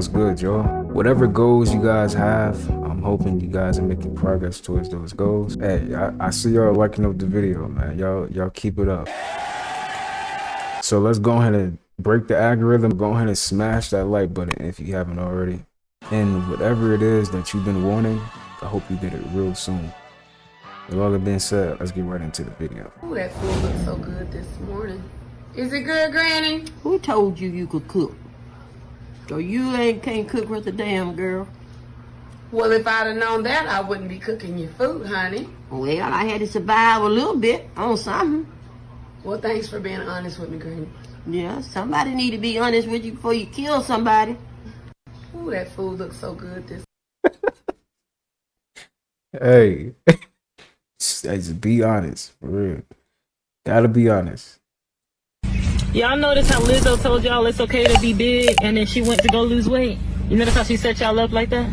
what's good, y'all? Whatever goals you guys have, I'm hoping you guys are making progress towards those goals. Hey, I see y'all liking up the video, man. Y'all keep it up. So let's go ahead and break the algorithm. Go ahead and smash that like button if you haven't already. And whatever it is that you've been wanting, I hope you get it real soon. With all that being said, let's get right into the video. Ooh, that food looks so good this morning. Is it good, Granny? Who told you you could cook? So you can't cook worth a damn, girl. Well, if I'd have known that, I wouldn't be cooking your food, honey. Well, I had to survive a little bit on something. Well, thanks for being honest with me, Granny. Yeah, somebody need to be honest with you before you kill somebody. Ooh, that food looks so good this. Hey, just be honest, for real. Gotta be honest. Y'all notice how Lizzo told y'all it's okay to be big and then she went to go lose weight? You notice how she set y'all up like that?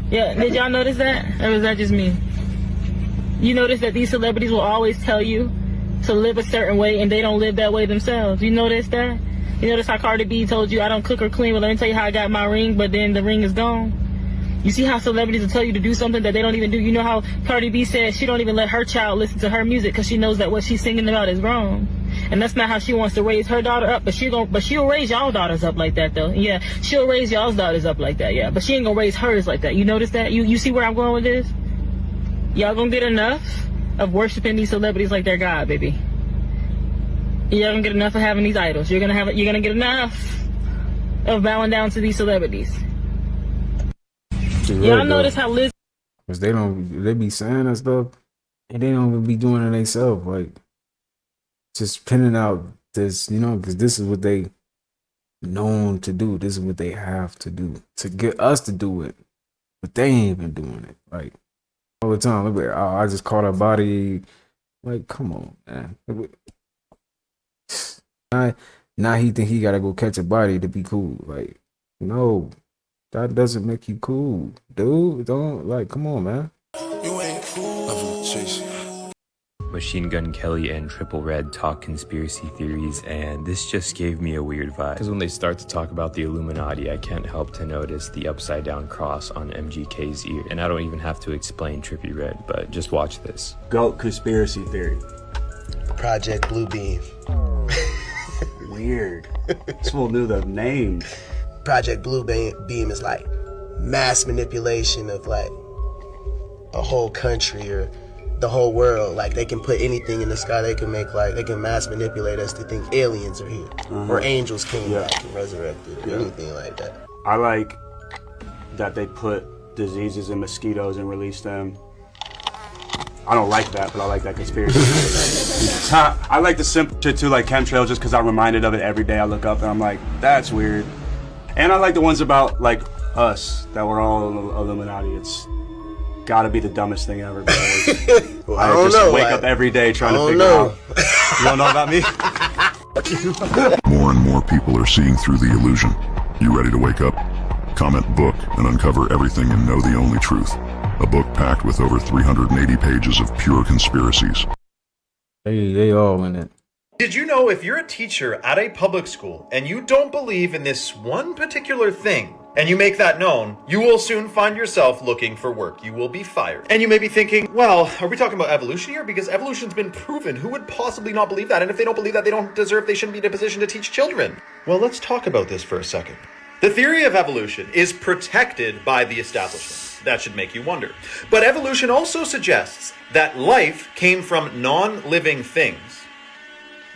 Yeah, did y'all notice that? Or was that just me? You notice that these celebrities will always tell you to live a certain way and they don't live that way themselves. You notice that? You notice how Cardi B told you I don't cook or clean, but let me tell you how I got my ring, but then the ring is gone? You see how celebrities will tell you to do something that they don't even do? You know how Cardi B said she don't even let her child listen to her music because she knows that what she's singing about is wrong. And that's not how she wants to raise her daughter up, but she'll raise y'all daughters up like that though. Yeah, she'll raise y'all's daughters up like that, yeah. But she ain't gonna raise hers like that. You notice that? You see where I'm going with this? Y'all gonna get enough of worshiping these celebrities like they're God, baby. Y'all gonna get enough of having these idols. You're gonna get enough of bowing down to these celebrities. Y'all notice how Liz, cause they be saying that stuff and they don't even be doing it themselves, like just pinning out this, you know, because this is what they known to do. This is what they have to do to get us to do it, but they ain't even doing it. Like all the time, like, oh, I just caught a body. Like, come on, man. Now he think he gotta go catch a body to be cool. Like, no, that doesn't make you cool, dude. Don't, like, come on, man. You ain't cool. Machine Gun Kelly and Triple Red talk conspiracy theories, and this just gave me a weird vibe. Because when they start to talk about the Illuminati, I can't help to notice the upside down cross on MGK's ear. And I don't even have to explain Trippy Red, but just watch this. Goat conspiracy theory. Project Blue Beam. Weird. This fool knew the name. Project Blue Beam is like mass manipulation of like a whole country or the whole world. Like they can put anything in the sky. They can make like, they can mass manipulate us to think aliens are here or angels came back and resurrected or anything like that. I like that they put diseases in mosquitoes and release them. I don't like that, but I like that conspiracy theory. I like the simple shit too, like chemtrails, just because I'm reminded of it every day. I look up and I'm like, that's weird. And I like the ones about like us, that we're all Illuminati. It's gotta be the dumbest thing ever. Well, I just wake up every day trying to figure out. You don't know about me? More and more people are seeing through the illusion. You ready to wake up? Comment book and uncover everything and know the only truth. A book packed with over 380 pages of pure conspiracies. They all in it. Did you know if you're a teacher at a public school and you don't believe in this one particular thing, and you make that known, you will soon find yourself looking for work. You will be fired. And you may be thinking, well, are we talking about evolution here? Because evolution's been proven. Who would possibly not believe that? And if they don't believe that, they shouldn't be in a position to teach children. Well, let's talk about this for a second. The theory of evolution is protected by the establishment. That should make you wonder. But evolution also suggests that life came from non-living things.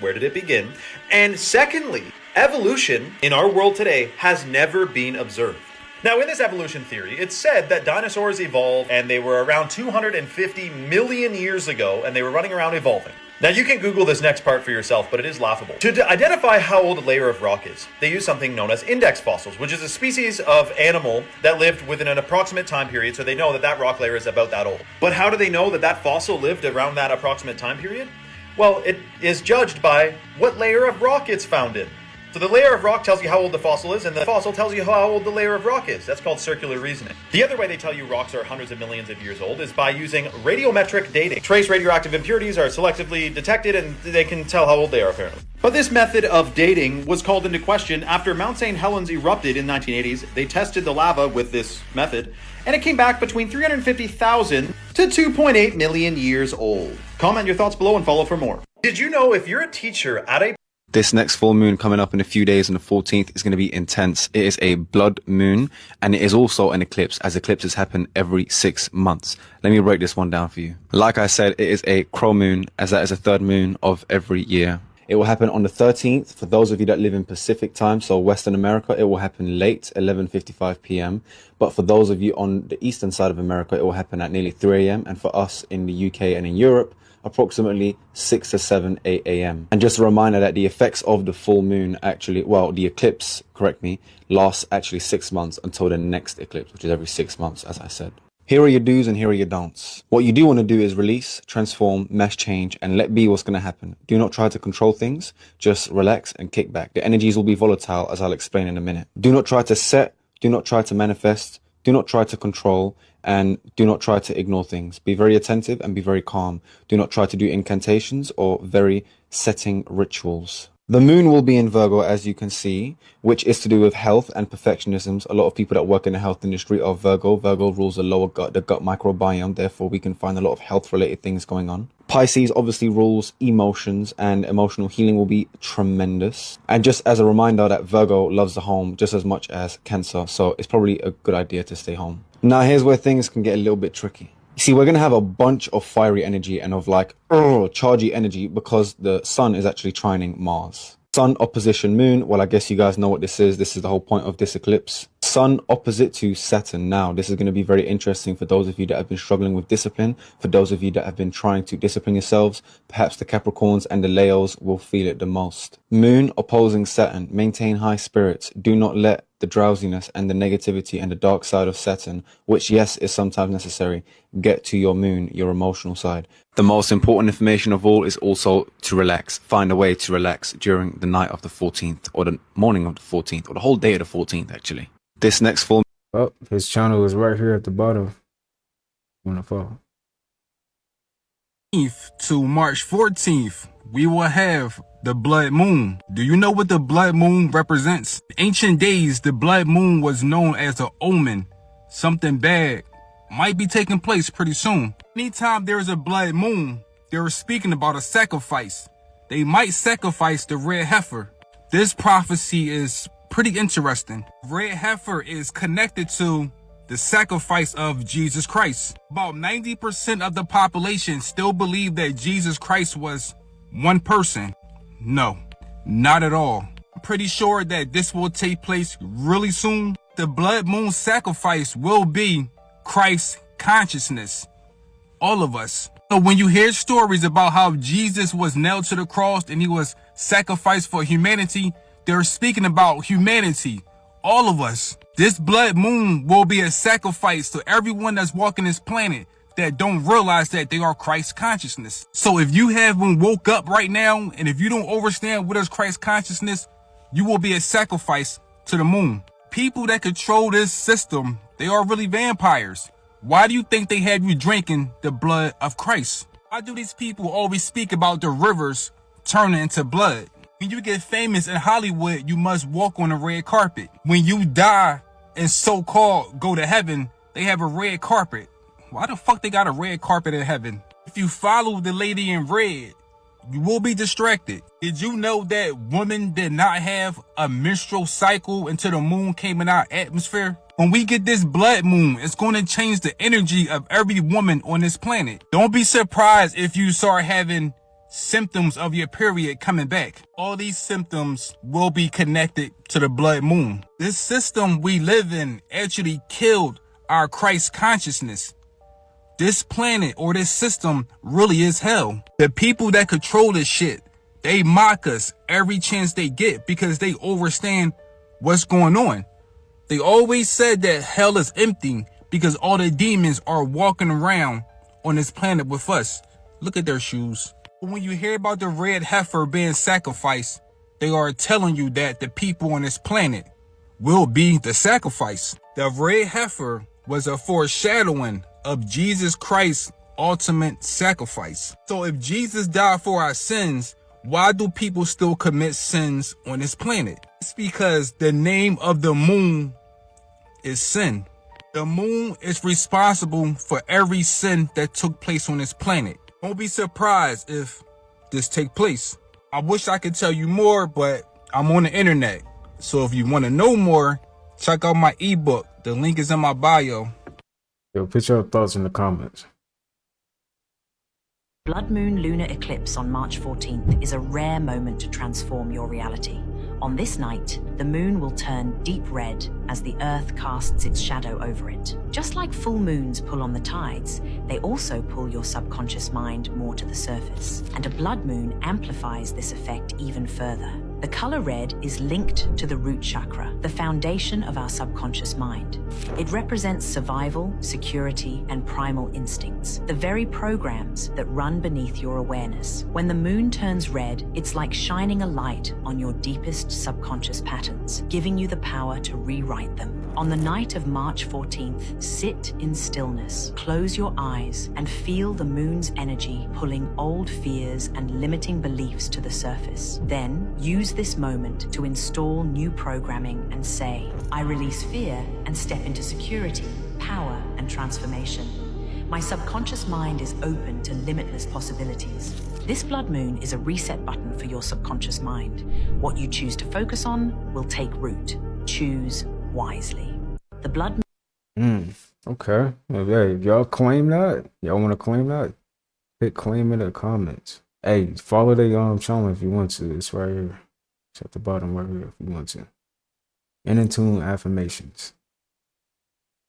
Where did it begin? And secondly, evolution in our world today has never been observed. Now, in this evolution theory, it's said that dinosaurs evolved and they were around 250 million years ago and they were running around evolving. Now, you can Google this next part for yourself, but it is laughable. To identify how old a layer of rock is, they use something known as index fossils, which is a species of animal that lived within an approximate time period, so they know that that rock layer is about that old. But how do they know that that fossil lived around that approximate time period? Well, it is judged by what layer of rock it's found in. So the layer of rock tells you how old the fossil is, and the fossil tells you how old the layer of rock is. That's called circular reasoning. The other way they tell you rocks are hundreds of millions of years old is by using radiometric dating. Trace radioactive impurities are selectively detected, and they can tell how old they are, apparently. But this method of dating was called into question after Mount St. Helens erupted in the 1980s. They tested the lava with this method, and it came back between 350,000 to 2.8 million years old. Comment your thoughts below and follow for more. Did you know if you're a teacher at a This next full moon coming up in a few days on the 14th is going to be intense. It is a blood moon, and it is also an eclipse, as eclipses happen every 6 months. Let me break this one down for you. Like I said, it is a crow moon, as that is the third moon of every year. It will happen on the 13th. For those of you that live in Pacific time, so Western America, it will happen late, 11:55 p.m. But for those of you on the eastern side of America, it will happen at nearly 3 a.m. And for us in the UK and in Europe, approximately 6 to 7, 8 a.m. And just a reminder that the effects of the full moon actually, well, the eclipse, correct me, lasts actually 6 months until the next eclipse, which is every 6 months, as I said. Here are your do's and here are your don'ts. What you do want to do is release, transform, mass change, and let be what's going to happen. Do not try to control things. Just relax and kick back. The energies will be volatile, as I'll explain in a minute. Do not try to set. Do not try to manifest. Do not try to control. And do not try to ignore things. Be very attentive and be very calm. Do not try to do incantations or very setting rituals. The moon will be in Virgo, as you can see, which is to do with health and perfectionisms. A lot of people that work in the health industry are Virgo. Virgo rules the lower gut, the gut microbiome. Therefore, we can find a lot of health-related things going on. Pisces obviously rules emotions, and emotional healing will be tremendous. And just as a reminder that Virgo loves the home just as much as Cancer, so it's probably a good idea to stay home. Now, here's where things can get a little bit tricky. See, we're going to have a bunch of fiery energy and of like, chargy energy because the sun is actually trining Mars. Sun opposition moon. Well, I guess you guys know what this is. This is the whole point of this eclipse. Sun opposite to Saturn. Now, this is going to be very interesting for those of you that have been struggling with discipline. For those of you that have been trying to discipline yourselves, perhaps the Capricorns and the Leos will feel it the most. Moon opposing Saturn. Maintain high spirits. Do not let the drowsiness and the negativity and the dark side of Saturn, which yes is sometimes necessary, get to your moon, your emotional side. The most important information of all is also to relax. Find a way to relax during the night of the 14th or the morning of the 14th or the whole day of the 14th actually. This next full Oh, his channel is right here at the bottom. You wanna follow? To March 14th, we will have the blood moon. Do you know what the blood moon represents? In ancient days, the blood moon was known as an omen. Something bad might be taking place pretty soon. Anytime there is a blood moon, they're speaking about a sacrifice. They might sacrifice the red heifer. This prophecy is pretty interesting. Red heifer is connected to the sacrifice of Jesus Christ. About 90% of the population still believe that Jesus Christ was one person. No, not at all. I'm pretty sure that this will take place really soon. The blood moon sacrifice will be Christ's consciousness. All of us. So when you hear stories about how Jesus was nailed to the cross and he was sacrificed for humanity, they're speaking about humanity. All of us. This blood moon will be a sacrifice to everyone that's walking this planet that don't realize that they are Christ consciousness. So if you haven't woke up right now, and if you don't understand what is Christ consciousness, you will be a sacrifice to the moon. People that control this system, they are really vampires. Why do you think they have you drinking the blood of Christ? Why do these people always speak about the rivers turning into blood? When you get famous in Hollywood, you must walk on a red carpet. When you die and so-called go to heaven, they have a red carpet. Why the fuck they got a red carpet in heaven? If you follow the lady in red, you will be distracted. Did you know that women did not have a menstrual cycle until the moon came in our atmosphere? When we get this blood moon, it's going to change the energy of every woman on this planet. Don't be surprised if you start having symptoms of your period coming back. All these symptoms will be connected to the blood moon. This system we live in actually killed our Christ consciousness. This planet or this system really is hell. The people that control this shit, they mock us every chance they get because they understand what's going on. They always said that hell is empty because all the demons are walking around on this planet with us. Look at their shoes. When you hear about the red heifer being sacrificed, they are telling you that the people on this planet will be the sacrifice. The red heifer was a foreshadowing of Jesus Christ's ultimate sacrifice. So if Jesus died for our sins, why do people still commit sins on this planet? It's because the name of the moon is sin. The moon is responsible for every sin that took place on this planet. Don't be surprised if this take place. I wish I could tell you more, but I'm on the internet. So if you want to know more, check out my ebook. The link is in my bio. Yo, put your thoughts in the comments. Blood moon lunar eclipse on March 14th is a rare moment to transform your reality. On this night, the moon will turn deep red as the earth casts its shadow over it. Just like full moons pull on the tides, they also pull your subconscious mind more to the surface. And a blood moon amplifies this effect even further. The color red is linked to the root chakra, the foundation of our subconscious mind. It represents survival, security, and primal instincts, the very programs that run beneath your awareness. When the moon turns red, it's like shining a light on your deepest subconscious patterns, giving you the power to rewrite them. On the night of March 14th, sit in stillness, close your eyes, and feel the moon's energy pulling old fears and limiting beliefs to the surface. Then, use this moment to install new programming and say, I release fear and step into security, power, and transformation. My subconscious mind is open to limitless possibilities. This blood moon is a reset button for your subconscious mind. What you choose to focus on will take root. Choose wisely. The blood Okay. Well, hey, if y'all claim that, y'all want to claim that, hit claim in the comments. Hey, follow the channel if you want to. It's right here. It's at the bottom right here if you want to. And in tune affirmations.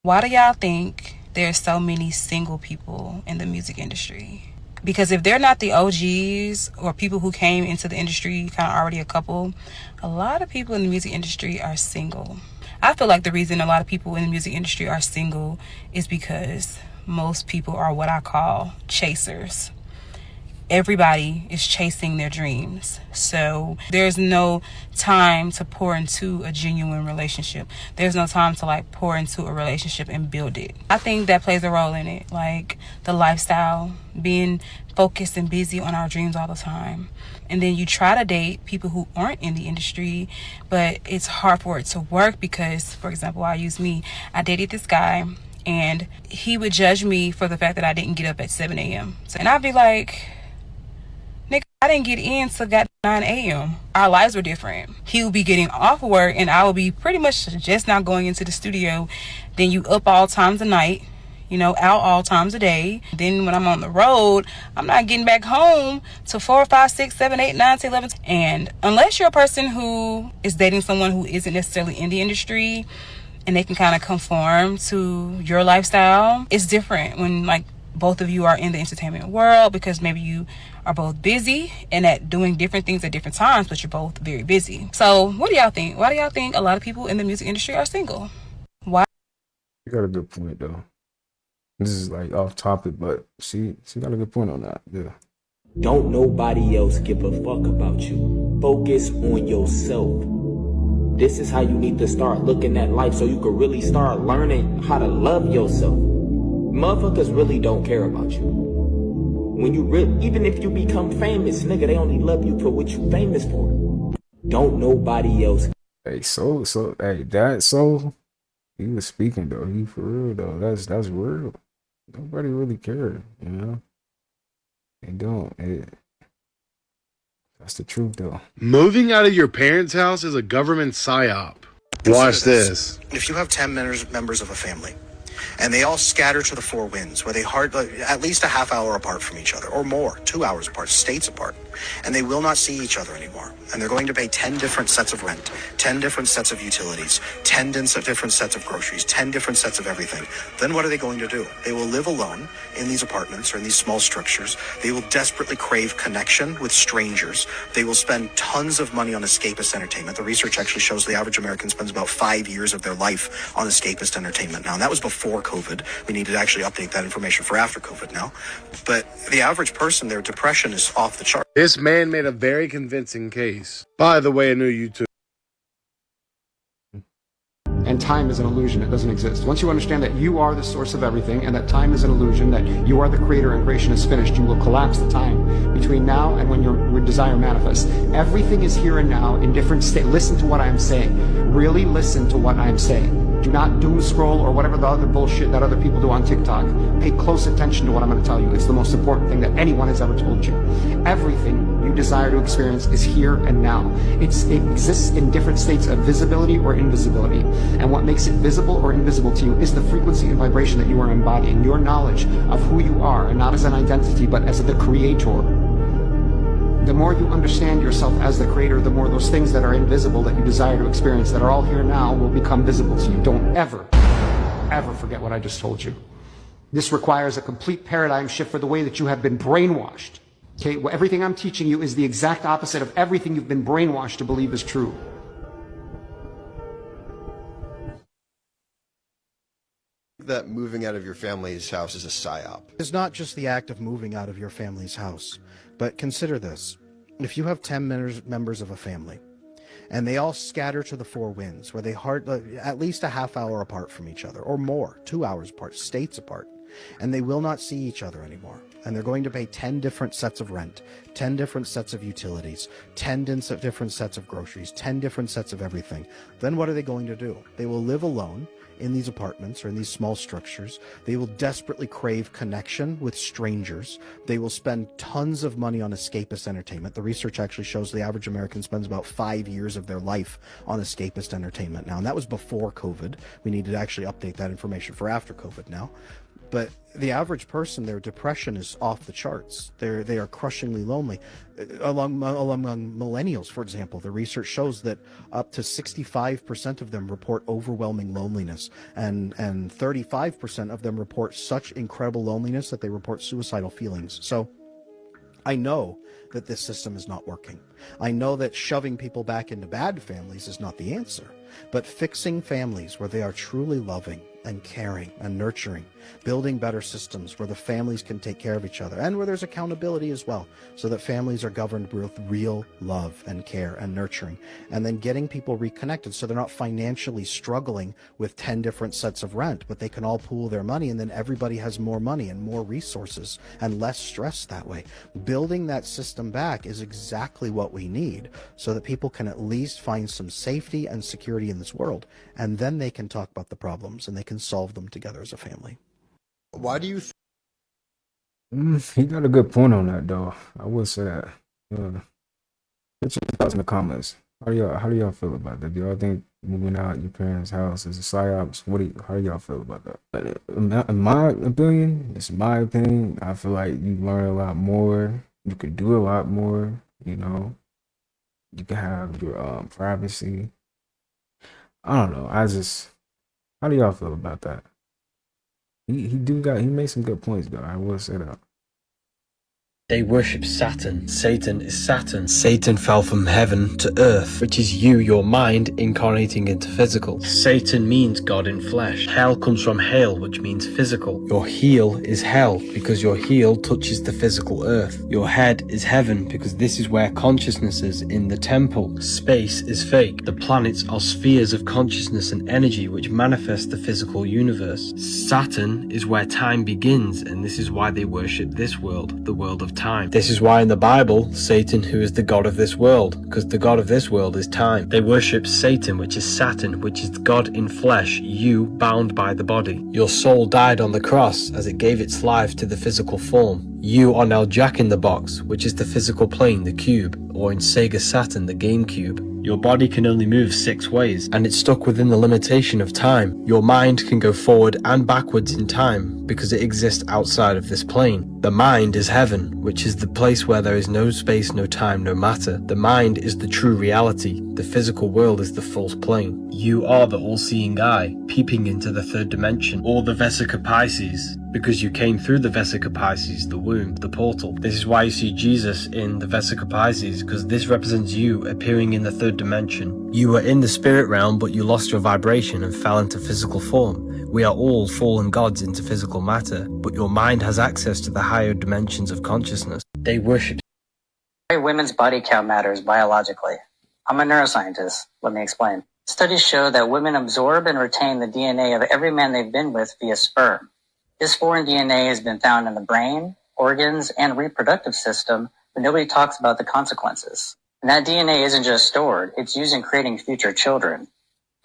Why do y'all think there's so many single people in the music industry? Because if they're not the OGs or people who came into the industry kind of already a couple, a lot of people in the music industry are single. I feel like the reason a lot of people in the music industry are single is because most people are what I call chasers. Everybody is chasing their dreams. So there's no time to pour into a genuine relationship. There's no time to like pour into a relationship and build it. I think that plays a role in it. Like the lifestyle, being focused and busy on our dreams all the time. And then you try to date people who aren't in the industry, but it's hard for it to work because, for example, I use me. I dated this guy and he would judge me for the fact that I didn't get up at 7 a.m. And I'd be like, I didn't get in till 9 a.m. Our lives were different. He would be getting off work and I would be pretty much just now going into the studio. Then you up all times of night, you know, out all times of day. Then when I'm on the road, I'm not getting back home till 4, 5, 6, 7, 8, 9, 10, 11. And unless you're a person who is dating someone who isn't necessarily in the industry and they can kind of conform to your lifestyle, it's different when like both of you are in the entertainment world because maybe you are both busy and at doing different things at different times, but you're both very busy. So what do y'all think? Why do y'all think a lot of people in the music industry are single? Why? You got a good point though. This is like off topic, but she got a good point on that. Yeah. Don't nobody else give a fuck about you. Focus on yourself. This is how you need to start looking at life so you can really start learning how to love yourself. Motherfuckers really don't care about you. When you even if you become famous, nigga, they only love you for what you famous for. Don't nobody else. Hey, he was speaking though. He for real though. That's real. Nobody really cared, you know. They don't. That's the truth though. Moving out of your parents' house is a government psyop. Watch this. If you have 10 members of a family, and they all scatter to the four winds, where they at least a half hour apart from each other, or more, 2 hours apart, states apart, and they will not see each other anymore. And they're going to pay 10 different sets of rent, 10 different sets of utilities, 10 different sets of groceries, 10 different sets of everything. Then what are they going to do? They will live alone in these apartments or in these small structures. They will desperately crave connection with strangers. They will spend tons of money on escapist entertainment. The research actually shows the average American spends about 5 years of their life on escapist entertainment now. And that was before before COVID. We need to actually update that information for after COVID now. But the average person, their depression is off the chart. This man made a very convincing case. By the way, a new YouTube. And time is an illusion. It doesn't exist. Once you understand that you are the source of everything and that time is an illusion, that you are the creator and creation is finished, you will collapse the time between now and when your desire manifests. Everything is here and now in different states. Listen to what I am saying. Really listen to what I am saying. Do not doom scroll or whatever the other bullshit that other people do on TikTok. Pay close attention to what I'm going to tell you. It's the most important thing that anyone has ever told you. Everything you desire to experience is here and now. It exists in different states of visibility or invisibility. And what makes it visible or invisible to you is the frequency and vibration that you are embodying. Your knowledge of who you are, and not as an identity, but as the creator. The more you understand yourself as the creator, the more those things that are invisible that you desire to experience that are all here now will become visible to you. Don't ever forget what I just told you. This requires a complete paradigm shift for the way that you have been brainwashed. Okay, well, everything I'm teaching you is the exact opposite of everything you've been brainwashed to believe is true. That moving out of your family's house is a psyop. It's not just the act of moving out of your family's house, but consider this. If you have 10 members of a family, and they all scatter to the four winds, where they at least a half hour apart from each other, or more, 2 hours apart, states apart, and they will not see each other anymore, and they're going to pay 10 different sets of rent, 10 different sets of utilities, 10 different sets of groceries, 10 different sets of everything, then what are they going to do? They will live alone in these apartments or in these small structures. They will desperately crave connection with strangers. They will spend tons of money on escapist entertainment. The research actually shows the average American spends about 5 years of their life on escapist entertainment now, and that was before COVID. We need to actually update that information for after COVID now. But the average person, their depression is off the charts. They are crushingly lonely. Among millennials, for example, the research shows that up to 65% of them report overwhelming loneliness, and 35% of them report such incredible loneliness that they report suicidal feelings. So I know that this system is not working. I know that shoving people back into bad families is not the answer, but fixing families where they are truly loving and caring and nurturing, building better systems where the families can take care of each other and where there's accountability as well, so that families are governed with real love and care and nurturing, and then getting people reconnected so they're not financially struggling with 10 different sets of rent, but they can all pool their money, and then everybody has more money and more resources and less stress that way. Building that system back is exactly what we need, so that people can at least find some safety and security in this world, and then they can talk about the problems and they can solve them together as a family. Why do you he got a good point on that, though. I will say that. Get your thoughts in the comments. How do y'all feel about that? Do y'all think moving out your parents' house is a psyops? How do y'all feel about that? In my opinion, it's my opinion. I feel like you learn a lot more. You could do a lot more. You know, you can have your privacy. I don't know. How do y'all feel about that? He made some good points, though. I will say that. They worship Saturn. Satan is Saturn. Satan fell from heaven to earth, which is you, your mind, incarnating into physical. Satan means God in flesh. Hell comes from hail, which means physical. Your heel is hell, because your heel touches the physical earth. Your head is heaven, because this is where consciousness is, in the temple. Space is fake. The planets are spheres of consciousness and energy, which manifest the physical universe. Saturn is where time begins, and this is why they worship this world, the world of time. This is why in the Bible, Satan, who is the god of this world, because the god of this world is time. They worship Satan, which is Saturn, which is God in flesh, you bound by the body. Your soul died on the cross as it gave its life to the physical form. You are now Jack in the Box, which is the physical plane, the cube, or in Sega Saturn, the GameCube. Your body can only move 6 ways, and it's stuck within the limitation of time. Your mind can go forward and backwards in time, because it exists outside of this plane. The mind is heaven, which is the place where there is no space, no time, no matter. The mind is the true reality. The physical world is the false plane. You are the all-seeing eye, peeping into the 3rd dimension, or the Vesica Pisces, because you came through the Vesica Pisces, the womb, the portal. This is why you see Jesus in the Vesica Pisces, because this represents you appearing in the 3rd dimension. You were in the spirit realm, but you lost your vibration and fell into physical form, We are all fallen gods into physical matter, but your mind has access to the higher dimensions of consciousness. They worship. Why women's body count matters biologically. I'm a neuroscientist. Let me explain. Studies show that women absorb and retain the DNA of every man they've been with via sperm. This foreign DNA has been found in the brain, organs, and reproductive system, but nobody talks about the consequences. And that DNA isn't just stored, it's used in creating future children.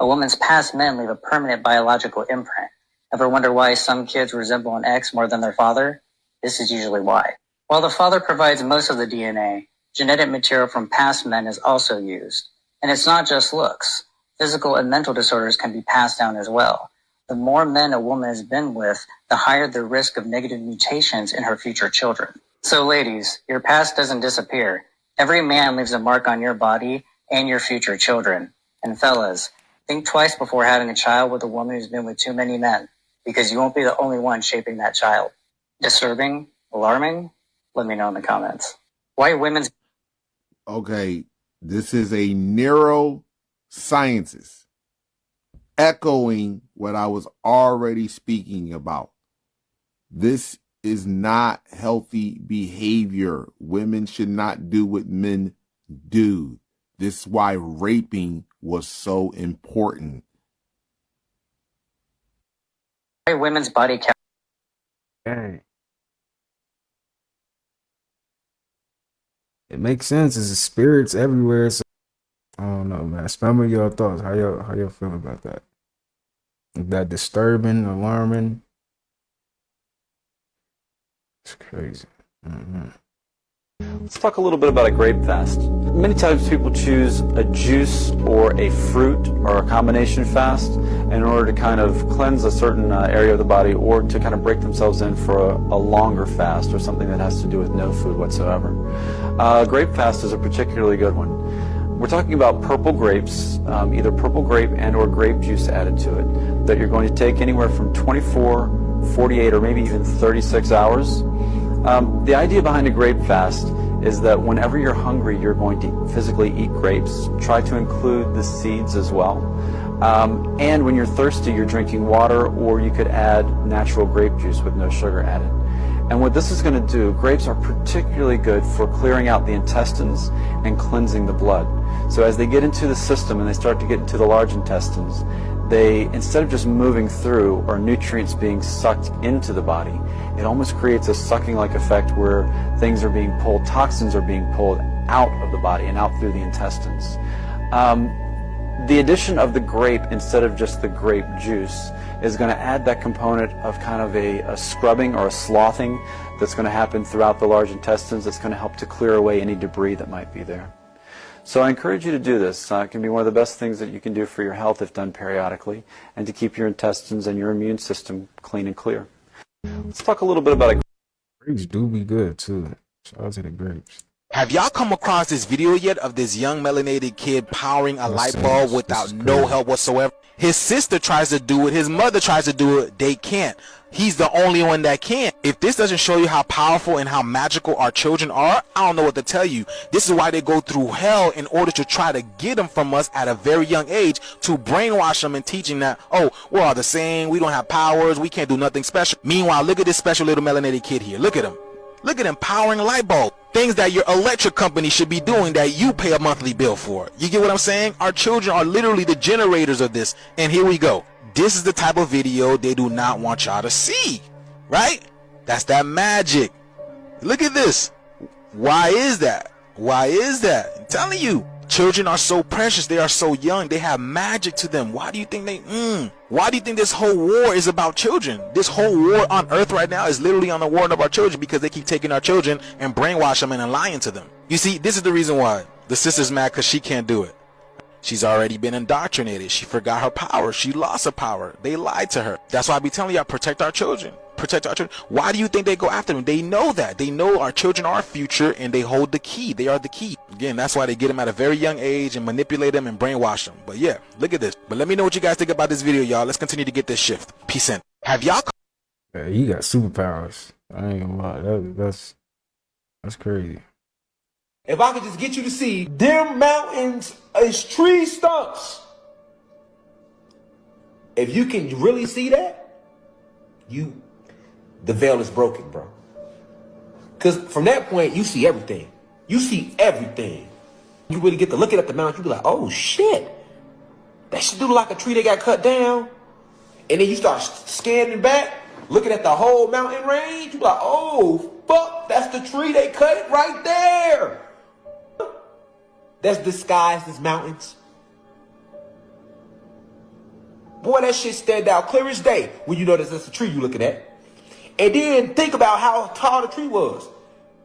A woman's past men leave a permanent biological imprint. Ever wonder why some kids resemble an ex more than their father? This is usually why. While the father provides most of the DNA, genetic material from past men is also used. And it's not just looks. Physical and mental disorders can be passed down as well. The more men a woman has been with, the higher the risk of negative mutations in her future children. So ladies, your past doesn't disappear. Every man leaves a mark on your body and your future children. And fellas, think twice before having a child with a woman who's been with too many men, because you won't be the only one shaping that child. Disturbing? Alarming? Let me know in the comments. Why women's... Okay, this is a neuroscientist echoing what I was already speaking about. This is not healthy behavior. Women should not do what men do. This is why raping was so important. Why women's body count... Hey. It makes sense. There's spirits everywhere. So I don't know, man. Spell me your thoughts. How y'all feel about that? Is that disturbing, alarming? It's crazy. Let's talk a little bit about a grape fast. Many times people choose a juice or a fruit or a combination fast in order to kind of cleanse a certain area of the body, or to kind of break themselves in for a longer fast or something that has to do with no food whatsoever. Grape fast is a particularly good one. We're talking about purple grapes, either purple grape and or grape juice added to it, that you're going to take anywhere from 24, 48, or maybe even 36 hours. The idea behind a grape fast is that whenever you're hungry, you're going to physically eat grapes. Try to include the seeds as well. And when you're thirsty, you're drinking water, or you could add natural grape juice with no sugar added. And what this is going to do, grapes are particularly good for clearing out the intestines and cleansing the blood. So as they get into the system and they start to get into the large intestines, they, instead of just moving through or nutrients being sucked into the body, it almost creates a sucking-like effect where things are being pulled, toxins are being pulled out of the body and out through the intestines. The addition of the grape instead of just the grape juice is going to add that component of kind of a scrubbing or a sloughing that's going to happen throughout the large intestines. That's going to help to clear away any debris that might be there. So I encourage you to do this. It can be one of the best things that you can do for your health if done periodically, and to keep your intestines and your immune system clean and clear. Let's talk a little bit about grapes do be good too. Shout out to the grapes. Have y'all come across this video yet of this young melanated kid powering a light bulb without no help whatsoever? His sister tries to do it, his mother tries to do it, they can't. He's the only one that can. If this doesn't show you how powerful and how magical our children are, I don't know what to tell you. This is why they go through hell in order to try to get them from us at a very young age, to brainwash them and teaching that, oh, we're all the same, we don't have powers, we can't do nothing special. Meanwhile, look at this special little melanated kid here. Look at him. Look at him powering a light bulb. Things that your electric company should be doing that you pay a monthly bill for. You get what I'm saying? Our children are literally the generators of this. And here we go. This is the type of video they do not want y'all to see. Right? That's that magic. Look at this. Why is that? Why is that? I'm telling you. Children are so precious. They are so young. They have magic to them. Why do you think why do you think this whole war is about children? This whole war on earth right now is literally on the war of our children, because they keep taking our children and brainwash them and lying to them. You see, this is the reason why. The sister's mad because she can't do it. She's already been indoctrinated. She forgot her power. She lost her power. They lied to her. That's why I be telling y'all, protect our children. Protect our children. Why do you think they go after them? They know that. They know our children are our future, and they hold the key. They are the key. Again, that's why they get them at a very young age and manipulate them and brainwash them. But yeah, look at this. But let me know what you guys think about this video, y'all. Let's continue to get this shift. Peace in. Have y'all... Yeah, he got superpowers. I ain't gonna lie. That's crazy. If I could just get you to see, them mountains is tree stumps. If you can really see that, the veil is broken, bro. Because from that point, you see everything. You see everything. You really get to looking at the mountain, you be like, oh shit. That shit do like a tree that got cut down. And then you start scanning back, looking at the whole mountain range. You be like, oh fuck, that's the tree they cut right there. That's disguised as mountains. Boy, that shit stand out clear as day when you know that's the tree you looking at. And then think about how tall the tree was.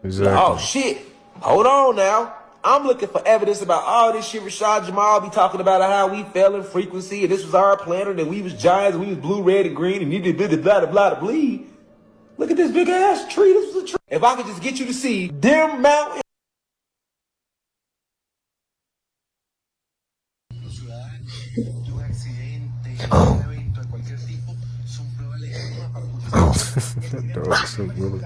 Exactly. Oh shit, hold on now. I'm looking for evidence about all this shit Rashad Jamal be talking about how we fell in frequency and this was our planet and we was giants and we was blue, red, and green and you did blah, blah, blah, blah, bleed. Look at this big ass tree. This was a tree. If I could just get you to see them mountains. Dog, so good.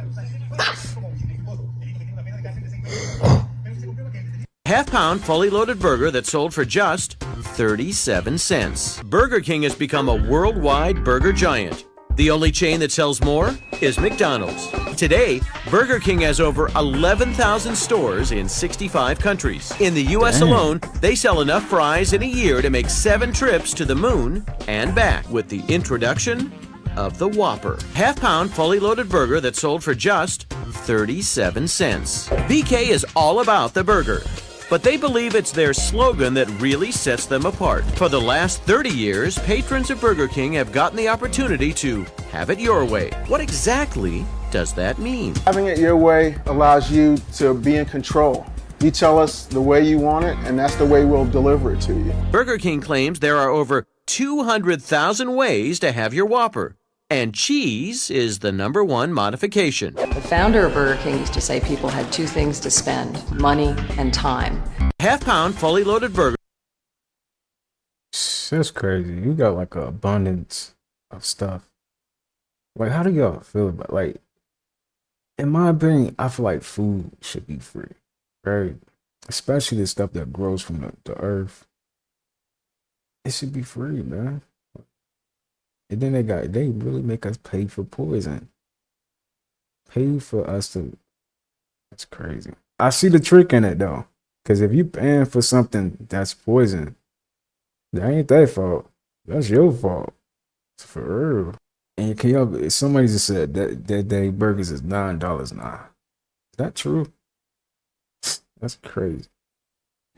Half-pound fully loaded burger that sold for just 37 cents. Burger King has become a worldwide burger giant. The only chain that sells more is McDonald's. Today, Burger King has over 11,000 stores in 65 countries. In the U.S. alone, they sell enough fries in a year to make 7 trips to the moon and back with the introduction of the Whopper. Half-pound fully loaded burger that sold for just 37 cents. BK is all about the burger, but they believe it's their slogan that really sets them apart. For the last 30 years, patrons of Burger King have gotten the opportunity to have it your way. What exactly does that mean? Having it your way allows you to be in control. You tell us the way you want it, and that's the way we'll deliver it to you. Burger King claims there are over 200,000 ways to have your Whopper, and cheese is the #1 modification. The founder of Burger King used to say people had 2 things to spend, money and time. Half-pound fully loaded burger. That's crazy. You got like an abundance of stuff. Like, how do y'all feel about, like, in my opinion, I feel like food should be free, right? Especially the stuff that grows from the earth. It should be free, man. And then they really make us pay for poison. Pay for us to, that's crazy. I see the trick in it though. Cause if you paying for something that's poison, that ain't their fault. That's your fault. It's for real. And can y'all, somebody just said that day burgers is $9 now. Is that true? That's crazy.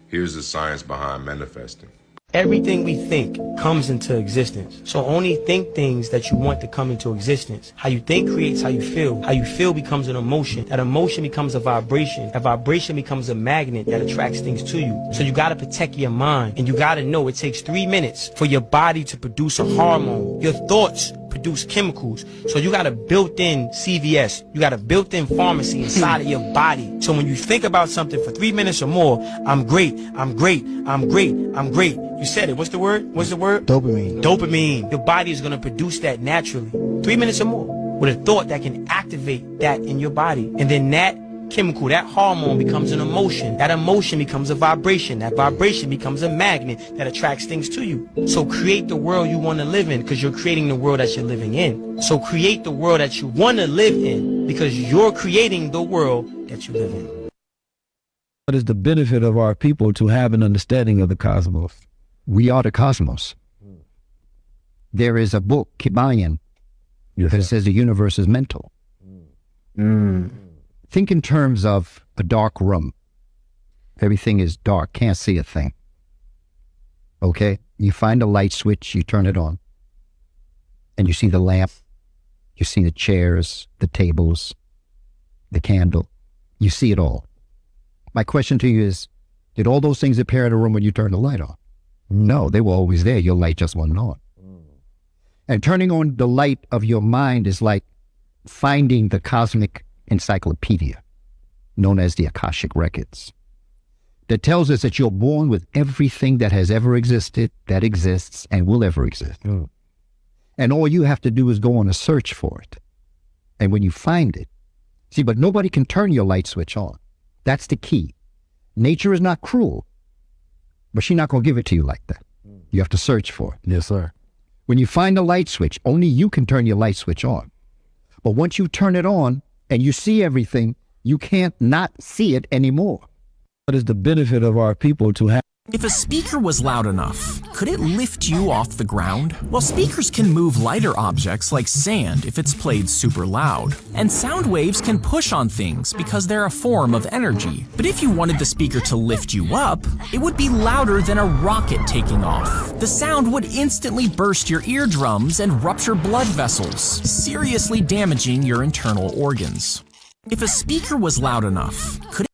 Here's the science behind manifesting. Everything we think comes into existence. So only think things that you want to come into existence. How you think creates how you feel. How you feel becomes an emotion. That emotion becomes a vibration. That vibration becomes a magnet that attracts things to you. So you gotta protect your mind. And you gotta know it takes 3 minutes for your body to produce a hormone. Your thoughts produce chemicals. So you got a built-in CVS. You got a built-in pharmacy inside of your body. So when you think about something for 3 minutes or more, I'm great, I'm great, I'm great, I'm great. You said it. What's the word? What's the word? Dopamine. Dopamine. Your body is going to produce that naturally. 3 minutes or more with a thought that can activate that in your body. And then that chemical, that hormone becomes an emotion. That emotion becomes a vibration. That vibration becomes a magnet that attracts things to you. So create the world you want to live in because you're creating the world that you're living in. So create the world that you want to live in because you're creating the world that you live in. What is the benefit of our people to have an understanding of the cosmos? We are the cosmos. There is a book, Kibayan, that says the universe is mental. Think in terms of a dark room. Everything is dark, can't see a thing. Okay? You find a light switch, you turn it on. And you see the lamp, you see the chairs, the tables, the candle. You see it all. My question to you is, did all those things appear in a room when you turned the light on? No, they were always there. Your light just wasn't on. And turning on the light of your mind is like finding the cosmic encyclopedia, known as the Akashic Records, that tells us that you're born with everything that has ever existed, that exists, and will ever exist. And all you have to do is go on a search for it. And when you find it, see, but nobody can turn your light switch on. That's the key. Nature is not cruel, but she's not going to give it to you like that. You have to search for it. Yes, sir. When you find a light switch, only you can turn your light switch on. But once you turn it on and you see everything, you can't not see it anymore. What is the benefit of our people to have? If a speaker was loud enough, could it lift you off the ground? Well, speakers can move lighter objects like sand if it's played super loud. And sound waves can push on things because they're a form of energy. But if you wanted the speaker to lift you up, it would be louder than a rocket taking off. The sound would instantly burst your eardrums and rupture blood vessels, seriously damaging your internal organs. If a speaker was loud enough, could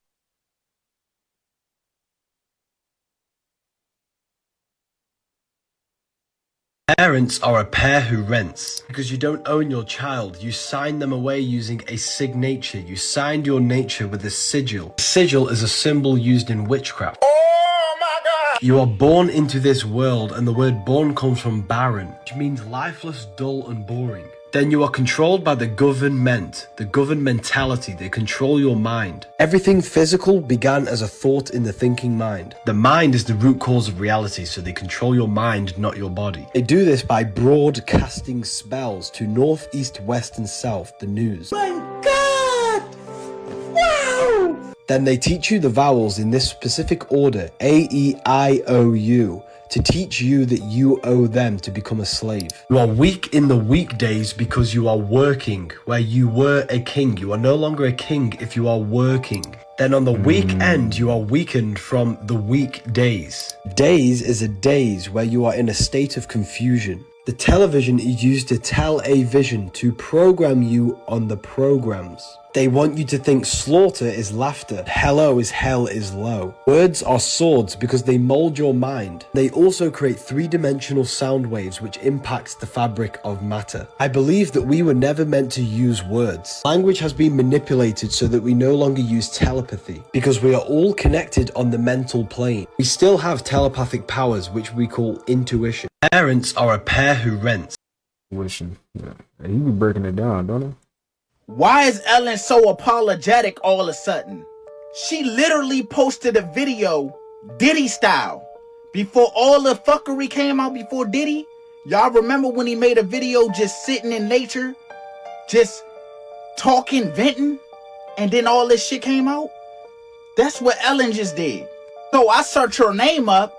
Parents are a pair who rents. Because you don't own your child, you sign them away using a signature. You signed your nature with a sigil. A sigil is a symbol used in witchcraft. Oh my God! You are born into this world, and the word born comes from barren, which means lifeless, dull, and boring. Then you are controlled by the government, the governmentality. They control your mind. Everything physical began as a thought in the thinking mind. The mind is the root cause of reality, so they control your mind, not your body. They do this by broadcasting spells to north, east, west, and south, the news. My God! Wow! Then they teach you the vowels in this specific order, A, E, I, O, U, to teach you that you owe them to become a slave. You are weak in the weekdays because you are working. Where you were a king, you are no longer a king if you are working. Then on the weekend, you are weakened from the weekdays. Days is a daze where you are in a state of confusion. The television is used to tell a vision, to program you on the programs. They want you to think slaughter is laughter, hello is hell is low. Words are swords because they mold your mind. They also create three-dimensional sound waves which impacts the fabric of matter. I believe that we were never meant to use words. Language has been manipulated so that we no longer use telepathy because we are all connected on the mental plane. We still have telepathic powers which we call intuition. Parents are a pair who rents. Wishing. Yeah. Hey, you be breaking it down, don't you? Why is Ellen so apologetic all of a sudden? She literally posted a video, Diddy style, before all the fuckery came out before Diddy. Y'all remember when he made a video just sitting in nature, just talking, venting, and then all this shit came out? That's what Ellen just did. So I searched her name up,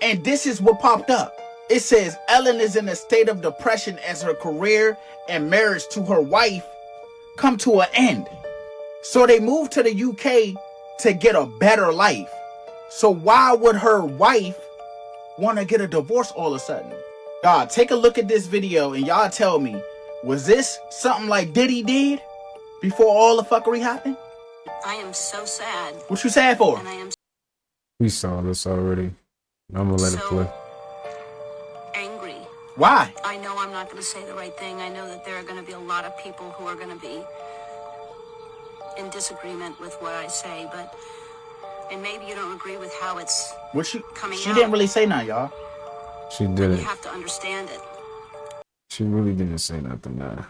and this is what popped up. It says Ellen is in a state of depression as her career and marriage to her wife come to an end. So they moved to the UK to get a better life. So why would her wife want to get a divorce all of a sudden? Y'all take a look at this video and y'all tell me, was this something like Diddy did before all the fuckery happened? I am so sad. What you sad for? And I am We saw this already. I'm gonna let it play. angry. Why? I know I'm not going to say the right thing. I know that there are going to be a lot of people who are going to be in disagreement with what I say, but and maybe you don't agree with how it's coming She out. didn't really say nothing, y'all. She didn't. You have to understand it. She really didn't say nothing, man.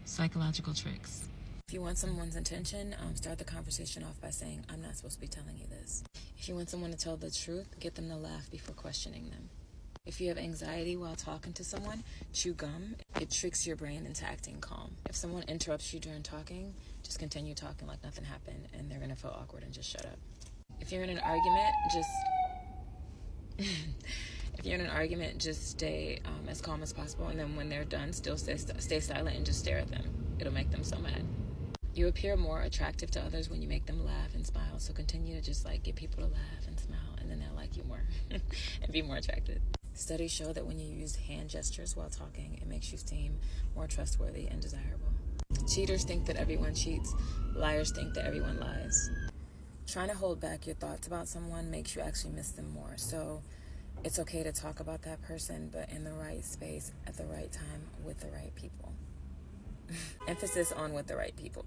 Psychological tricks. If you want someone's attention, start the conversation off by saying, I'm not supposed to be telling you this. If you want someone to tell the truth, get them to laugh before questioning them. If you have anxiety while talking to someone, chew gum. It tricks your brain into acting calm. If someone interrupts you during talking, just continue talking like nothing happened, and they're going to feel awkward and just shut up. If you're in an argument, just stay as calm as possible, and then when they're done, still stay silent and just stare at them. It'll make them so mad. You appear more attractive to others when you make them laugh and smile, so continue to just get people to laugh and smile, and then they'll like you more and be more attractive. Studies show that when you use hand gestures while talking, it makes you seem more trustworthy and desirable. Cheaters think that everyone cheats. Liars think that everyone lies. Trying to hold back your thoughts about someone makes you actually miss them more. So it's okay to talk about that person, but in the right space, at the right time, with the right people. Emphasis on with the right people.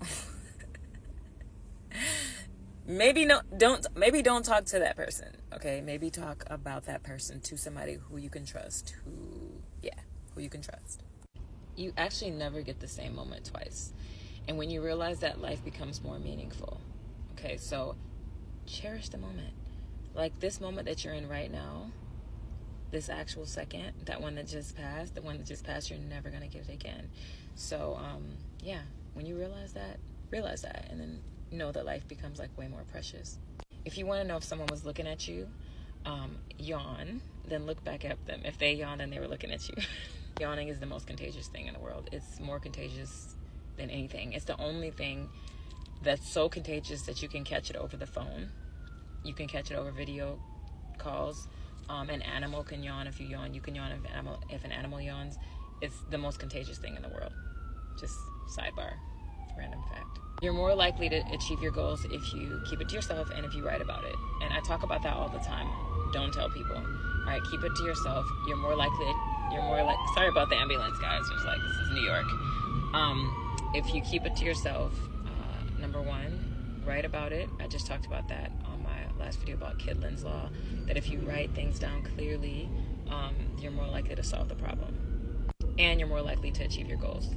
Maybe don't talk to that person, okay? Maybe talk about that person to somebody who you can trust, who you can trust. You actually never get the same moment twice. And when you realize that, life becomes more meaningful. Okay, so cherish the moment. Like this moment that you're in right now, this actual second, that one that just passed, the one that just passed, you're never going to get it again. So, yeah, when you realize that, and then know that life becomes like way more precious. If you want to know if someone was looking at you, yawn, then look back at them. If they yawned, then they were looking at you. Yawning is the most contagious thing in the world. It's more contagious than anything. It's the only thing that's so contagious that you can catch it over the phone. You can catch it over video calls. An animal can yawn. If you yawn, you can yawn if an animal yawns. It's the most contagious thing in the world. Just sidebar, random fact. You're more likely to achieve your goals if you keep it to yourself and if you write about it. And I talk about that all the time. Don't tell people. All right, keep it to yourself. You're more likely, sorry about the ambulance, guys. There's like, this is New York. If you keep it to yourself, number one, write about it. I just talked about that on my last video about Kidlin's Law, that if you write things down clearly, you're more likely to solve the problem. And you're more likely to achieve your goals.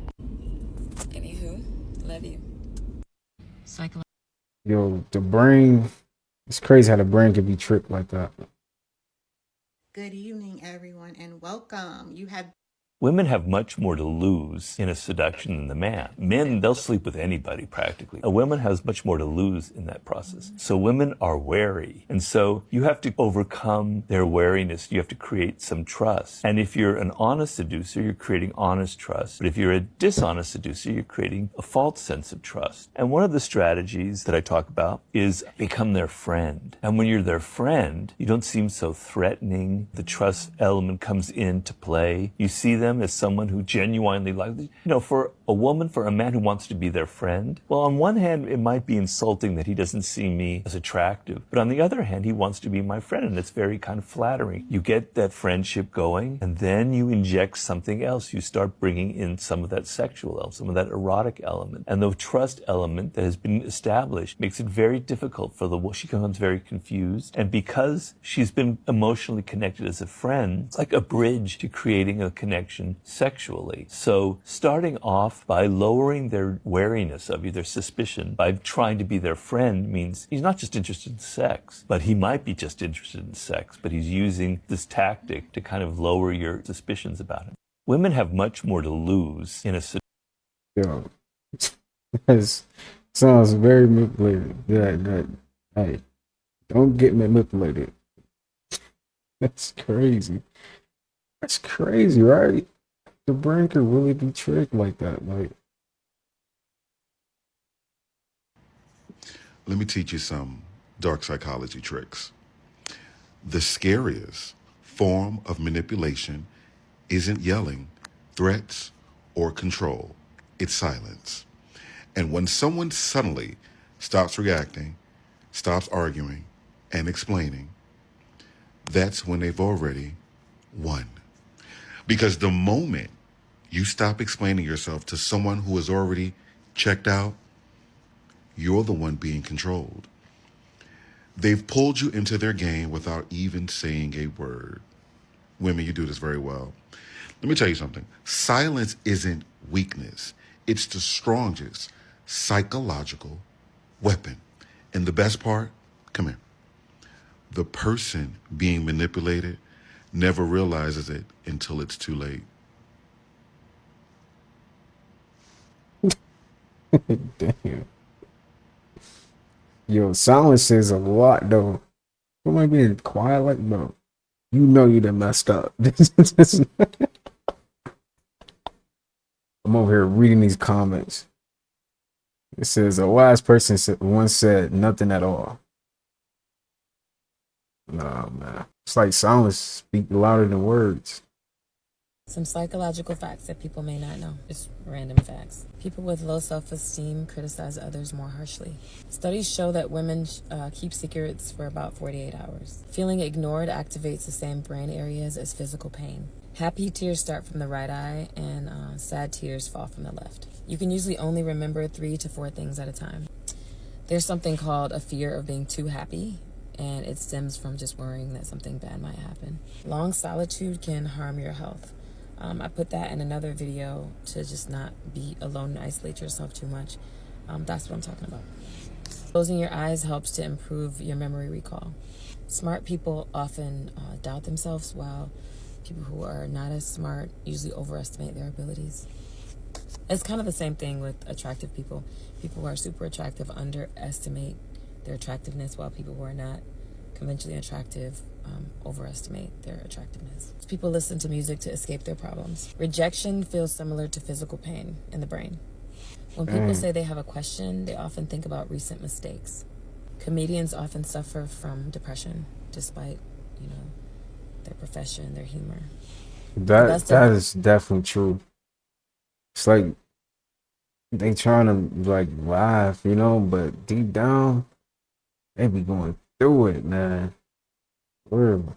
Anywho, love you. Yo, the brain, it's crazy how the brain can be tricked like that. Good evening, everyone, and welcome. Women have much more to lose in a seduction than the man. Men, they'll sleep with anybody practically. A woman has much more to lose in that process. So women are wary. And so you have to overcome their wariness. You have to create some trust. And if you're an honest seducer, you're creating honest trust. But if you're a dishonest seducer, you're creating a false sense of trust. And one of the strategies that I talk about is become their friend. And when you're their friend, you don't seem so threatening. The trust element comes into play. You see them as someone who genuinely likes, for a woman, for a man who wants to be their friend. Well, on one hand, it might be insulting that he doesn't see me as attractive. But on the other hand, he wants to be my friend, and it's very kind of flattering. You get that friendship going, and then you inject something else. You start bringing in some of that sexual element, some of that erotic element. And the trust element that has been established makes it very difficult for the woman. She becomes very confused. And because she's been emotionally connected as a friend, it's like a bridge to creating a connection sexually. So starting off by lowering their wariness of you, their suspicion, by trying to be their friend means he's not just interested in sex, but he might be just interested in sex, but he's using this tactic to kind of lower your suspicions about him. Women have much more to lose in a Yo, it sounds very manipulated. Hey, don't get manipulated. That's crazy. That's crazy, right? The brain could really be tricked like that. Like, Let me teach you some dark psychology tricks. The scariest form of manipulation isn't yelling, threats, or control. It's silence. And when someone suddenly stops reacting, stops arguing, and explaining, that's when they've already won. Because the moment you stop explaining yourself to someone who is already checked out, you're the one being controlled. They've pulled you into their game without even saying a word. Women, you do this very well. Let me tell you something. Silence isn't weakness. It's the strongest psychological weapon. And the best part, come here. The person being manipulated never realizes it until it's too late. damn. Yo, silence says a lot though. Somebody being quiet like, bro, you know you done messed up. I'm over here reading these comments. It says a wise person once said nothing at all. Nah, man. It's like silence speak louder than words. Some psychological facts that people may not know. Just random facts. People with low self-esteem criticize others more harshly. Studies show that women keep secrets for about 48 hours. Feeling ignored activates the same brain areas as physical pain. Happy tears start from the right eye, and sad tears fall from the left. You can usually only remember 3 to 4 things at a time. There's something called a fear of being too happy, and it stems from just worrying that something bad might happen. Long solitude can harm your health. I put that in another video to just not be alone and isolate yourself too much. That's what I'm talking about. Closing your eyes helps to improve your memory recall. Smart people often doubt themselves, while people who are not as smart usually overestimate their abilities. It's kind of the same thing with attractive people. People who are super attractive underestimate their attractiveness, while people who are not conventionally attractive overestimate their attractiveness. People listen to music to escape their problems. Rejection feels similar to physical pain in the brain. When people say they have a question, they often think about recent mistakes. Comedians often suffer from depression, despite, their profession, their humor. That is definitely true. It's like they trying to like laugh, but deep down they be going through it, man. Word.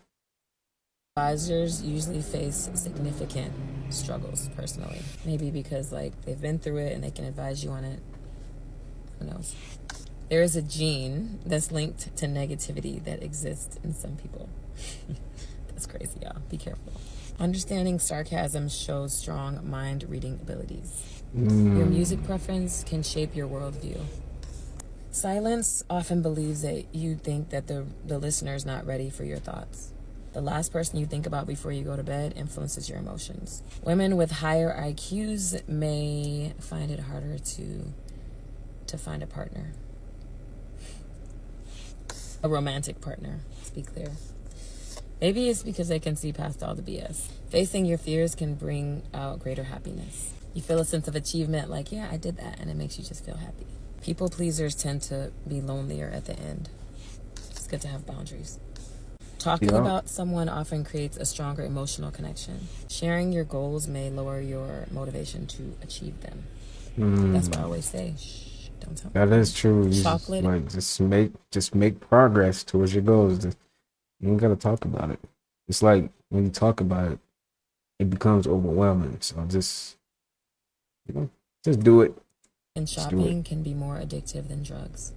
Advisors usually face significant struggles personally. Maybe because they've been through it and they can advise you on it. Who knows? There is a gene that's linked to negativity that exists in some people. That's crazy, y'all. Be careful. Understanding sarcasm shows strong mind reading abilities. Your music preference can shape your worldview. Silence often believes that you think that the listener is not ready for your thoughts. The last person you think about before you go to bed influences your emotions. Women with higher IQs may find it harder to find a partner. A romantic partner, to be clear. Maybe it's because they can see past all the BS. Facing your fears can bring out greater happiness. You feel a sense of achievement, like, yeah, I did that, and it makes you just feel happy. People pleasers tend to be lonelier at the end. It's good to have boundaries. Talking about someone often creates a stronger emotional connection. Sharing your goals may lower your motivation to achieve them. That's why I always say, shh, don't tell me. That is true. You Chocolate. just make progress towards your goals. You ain't gotta talk about it. It's like when you talk about it, it becomes overwhelming. So just do it. And shopping can be more addictive than drugs.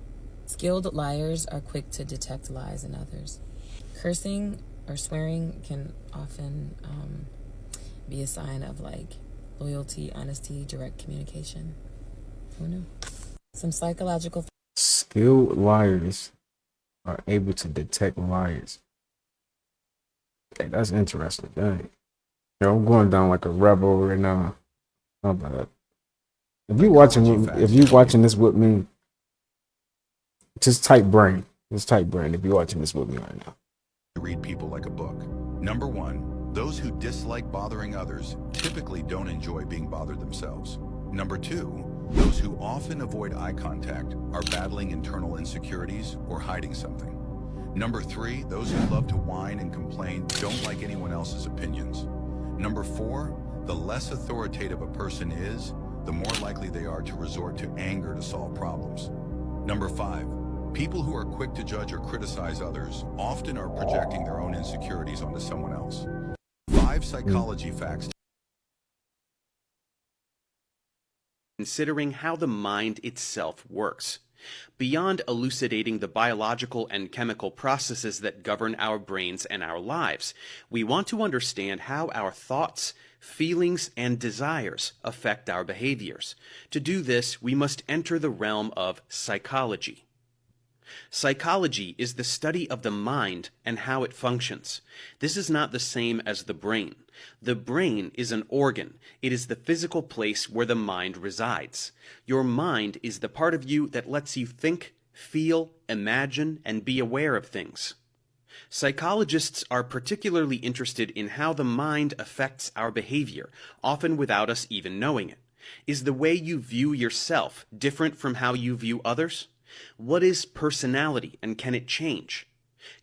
Skilled liars are quick to detect lies in others. Cursing or swearing can often be a sign of loyalty, honesty, direct communication. Who knew? Some psychological. Skilled liars are able to detect liars. Okay, that's interesting. Dang. I'm going down like a rebel right now. How about that? If you watching this with me, just type brain. Just type brain if you're watching this with me right now. Read people like a book. Number one, those who dislike bothering others typically don't enjoy being bothered themselves. Number two, those who often avoid eye contact are battling internal insecurities or hiding something. Number three, those who love to whine and complain don't like anyone else's opinions. Number four, the less authoritative a person is, the more likely they are to resort to anger to solve problems. Number five, people who are quick to judge or criticize others often are projecting their own insecurities onto someone else. 5 psychology facts. Considering how the mind itself works. Beyond elucidating the biological and chemical processes that govern our brains and our lives, we want to understand how our thoughts, feelings, and desires affect our behaviors. To do this, we must enter the realm of psychology. Psychology is the study of the mind and how it functions. This is not the same as the brain. The brain is an organ. It is the physical place where the mind resides. Your mind is the part of you that lets you think, feel, imagine, and be aware of things. Psychologists are particularly interested in how the mind affects our behavior, often without us even knowing it. Is the way you view yourself different from how you view others? What is personality, and can it change?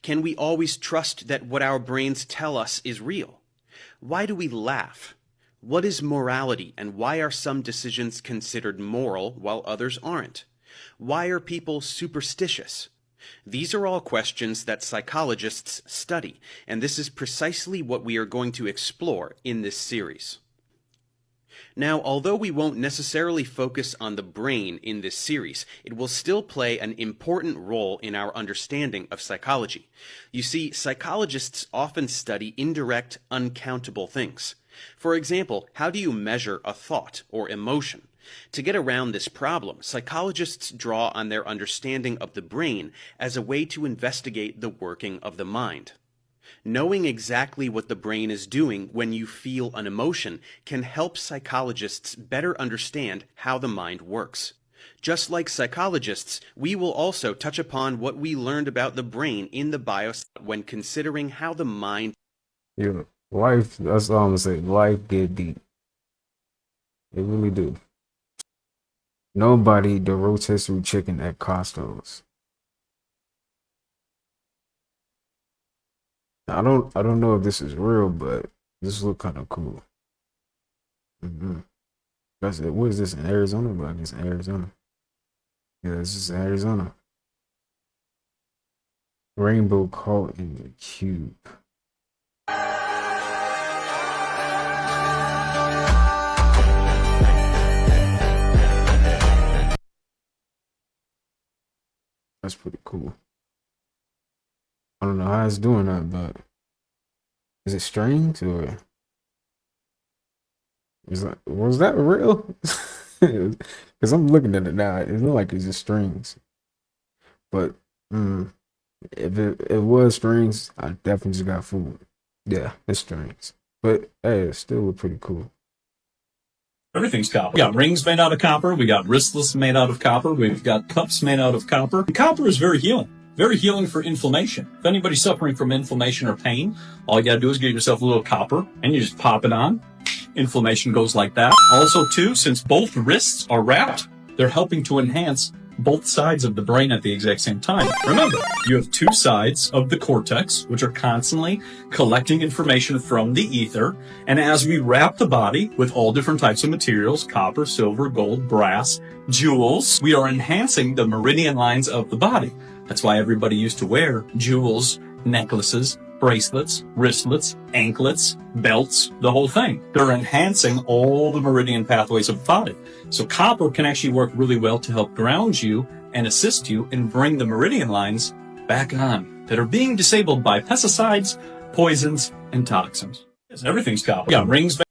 Can we always trust that what our brains tell us is real? Why do we laugh? What is morality, and why are some decisions considered moral while others aren't? Why are people superstitious? These are all questions that psychologists study, and this is precisely what we are going to explore in this series. Now, although we won't necessarily focus on the brain in this series, it will still play an important role in our understanding of psychology. You see, psychologists often study indirect, uncountable things. For example, how do you measure a thought or emotion? To get around this problem, psychologists draw on their understanding of the brain as a way to investigate the working of the mind. Knowing exactly what the brain is doing when you feel an emotion can help psychologists better understand how the mind works. Just like psychologists, we will also touch upon what we learned about the brain in the bios when considering how the mind... Yeah, life, that's all I'm gonna say. Life get deep. It really do. Nobody the rotisserie chicken at Costco's. I don't know if this is real, but this look kind of cool. That's it. What is this in Arizona? But it's in Arizona. Yeah, this is in Arizona. Rainbow caught in the cube. That's pretty cool. I don't know how it's doing that, but is it strings or was that real? Because I'm looking at it now. It looks like it's just strings. But if it was strings, I definitely just got fooled. Yeah, it's strings. But hey, it still look pretty cool. Everything's copper. We got rings made out of copper. We got wristlets made out of copper. We've got cups made out of copper. And copper is very healing. Very healing for inflammation. If anybody's suffering from inflammation or pain, all you gotta do is get yourself a little copper and you just pop it on. Inflammation goes like that. Also, too, since both wrists are wrapped, they're helping to enhance both sides of the brain at the exact same time. Remember, you have two sides of the cortex, which are constantly collecting information from the ether. And as we wrap the body with all different types of materials, copper, silver, gold, brass, jewels, we are enhancing the meridian lines of the body. That's why everybody used to wear jewels, necklaces, bracelets, wristlets, anklets, belts, the whole thing. They're enhancing all the meridian pathways of the body. So copper can actually work really well to help ground you and assist you and bring the meridian lines back on that are being disabled by pesticides, poisons, and toxins. Everything's copper. Yeah, rings.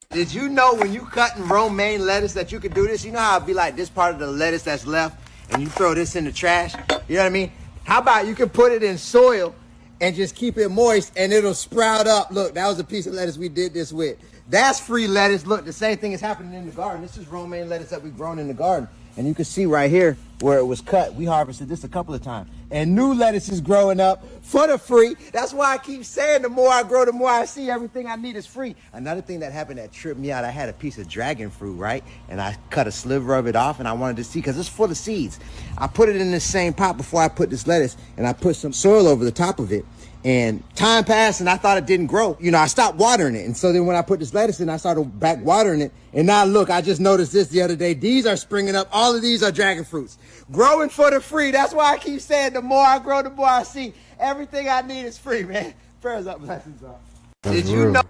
Did you know when you cutting romaine lettuce that you could do this? You know how it'd be like this part of the lettuce that's left and you throw this in the trash? You know what I mean? How about you can put it in soil and just keep it moist and it'll sprout up. Look, that was a piece of lettuce we did this with. That's free lettuce. Look, the same thing is happening in the garden. This is romaine lettuce that we've grown in the garden. And you can see right here where it was cut. We harvested this a couple of times. And new lettuce is growing up for the free. That's why I keep saying the more I grow, the more I see everything I need is free. Another thing that happened that tripped me out, I had a piece of dragon fruit, right? And I cut a sliver of it off and I wanted to see, because it's full of seeds. I put it in the same pot before I put this lettuce and I put some soil over the top of it. And time passed and I thought it didn't grow. You know, I stopped watering it. And so then when I put this lettuce in, I started back watering it. And now look, I just noticed this the other day. These are springing up. All of these are dragon fruits. Growing for the free. That's why I keep saying the more I grow, the more I see. Everything I need is free, man. Prayers up, blessings up. Did you know?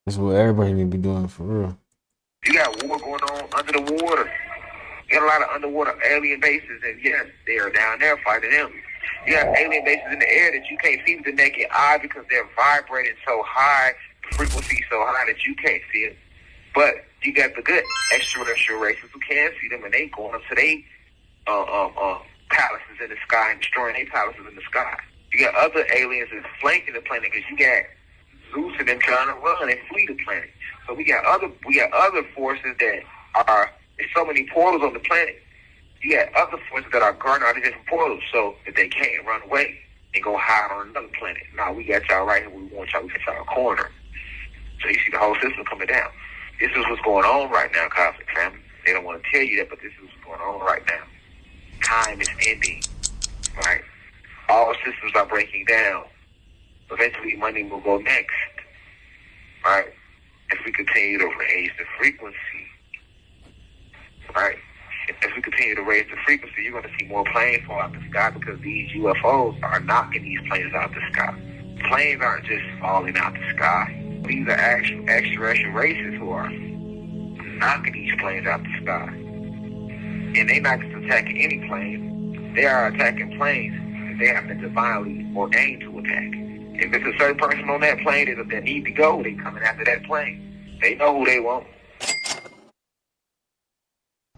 That's what everybody need to be doing for real. You got war going on under the water. You got a lot of underwater alien bases, and yes, they are down there fighting them. You have alien bases in the air that you can't see with the naked eye because they're vibrating so high, frequency so high that you can't see it. But you got the good extraterrestrial races who can see them, and they going up to their palaces in the sky and destroying their palaces in the sky. You got other aliens that's flanking the planet because you got Zeus and them trying to run and flee the planet. So we got other forces that are, there's so many portals on the planet. You got other forces that are guarding all these different portals, so that they can't run away and go hide on another planet. Now we got y'all right here. We want y'all. We got y'all corner. So you see the whole system coming down. This is what's going on right now, Cosmic family. They don't want to tell you that, but this is what's going on right now. Time is ending, right? All systems are breaking down. Eventually, money will go next, right? If we continue to raise the frequency, right? If we continue to raise the frequency, you're going to see more planes fall out the sky because these UFOs are knocking these planes out the sky. Planes aren't just falling out the sky. These are actual extraterrestrial races who are knocking these planes out the sky. And they're not just attacking any plane. They are attacking planes that they have been divinely ordained to attack. And If it's a certain person on that plane that need to go, they coming after that plane. They know who they want.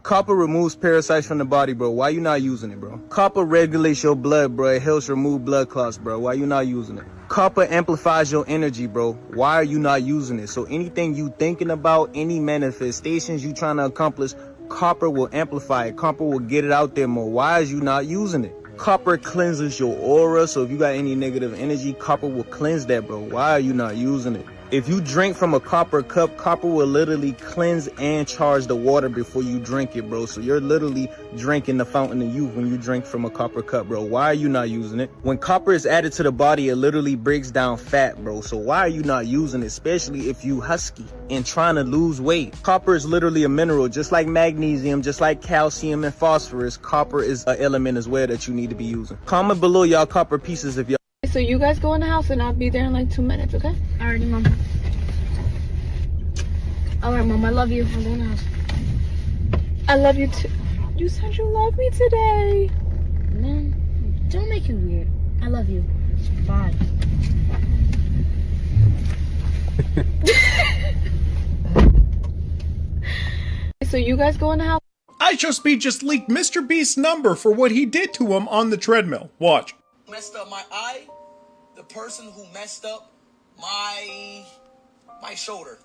Copper removes parasites from the body, bro. Why you not using it, bro? Copper regulates your blood, bro. It helps remove blood clots, bro. Why you not using it? Copper amplifies your energy, bro. Why are you not using it? So anything you thinking about, any manifestations you trying to accomplish, copper will amplify it. Copper will get it out there more. Why is you not using it? Copper cleanses your aura, so if you got any negative energy, copper will cleanse that, bro. Why are you not using it? If you drink from a copper cup, copper will literally cleanse and charge the water before you drink it, bro. So you're literally drinking the fountain of youth when you drink from a copper cup, bro. Why are you not using it? When copper is added to the body, it literally breaks down fat, bro. So why are you not using it, especially if you husky and trying to lose weight? Copper is literally a mineral, just like magnesium, just like calcium and phosphorus. Copper is an element as well that you need to be using. Comment below y'all copper pieces if y'all. So you guys go in the house and I'll be there in like 2 minutes, okay? Alrighty, Mom. Alright, Mom, I love you. I'm going in the house. I love you too. You said you love me today. Mom, don't make it weird. I love you. Bye. So you guys go in the house. iShowSpeed just leaked Mr. Beast's number for what he did to him on the treadmill. Watch. Messed up my eye. The person who messed up my shoulder.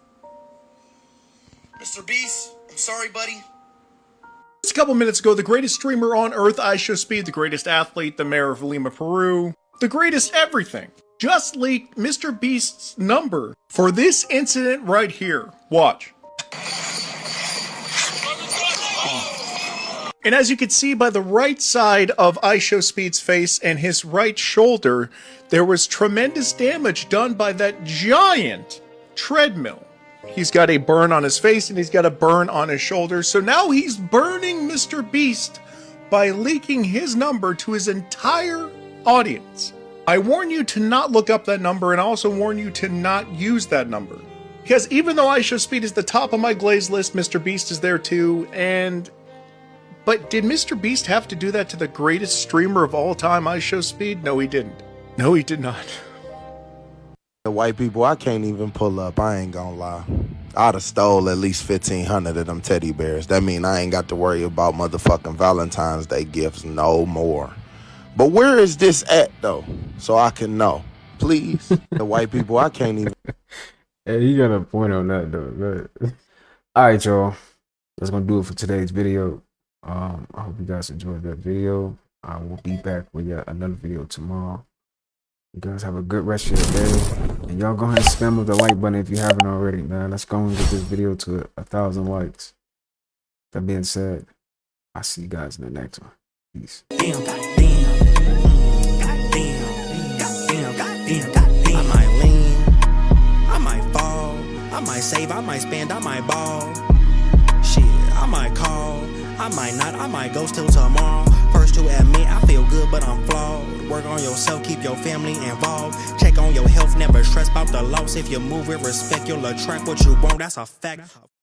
Mr. Beast, I'm sorry, buddy. Just a couple minutes ago, the greatest streamer on earth, iShowSpeed, the greatest athlete, the mayor of Lima, Peru, the greatest everything, just leaked Mr. Beast's number for this incident right here. Watch. And as you can see by the right side of iShowSpeed's face and his right shoulder, there was tremendous damage done by that giant treadmill. He's got a burn on his face and he's got a burn on his shoulder. So now he's burning Mr. Beast by leaking his number to his entire audience. I warn you to not look up that number, and I also warn you to not use that number. Because even though iShowSpeed is the top of my glaze list, Mr. Beast is there too, But did Mr. Beast have to do that to the greatest streamer of all time, iShowSpeed? No, he didn't. No, he did not. The white people, I can't even pull up. I ain't gonna lie. I'd have stole at least 1,500 of them teddy bears. That mean I ain't got to worry about motherfucking Valentine's Day gifts no more. But where is this at, though? So I can know. Please. The white people, I can't even. Hey, you got a point on that, though. Alright, y'all. That's gonna do it for today's video. I hope you guys enjoyed that video. I will be back with yet another video tomorrow. You guys have a good rest of your day. And y'all go ahead and spam with the like button if you haven't already, man. Let's go and get this video to 1,000 likes. That being said, I'll see you guys in the next one. Peace. I might lean, I might fall, I might save, I might spend, I might ball. Shit, I might call, I might not, I might ghost till tomorrow. First to admit I feel good but I'm flawed. Work on yourself, keep your family involved. Check on your health, never stress about the loss. If you move with respect, you'll attract what you want, that's a fact.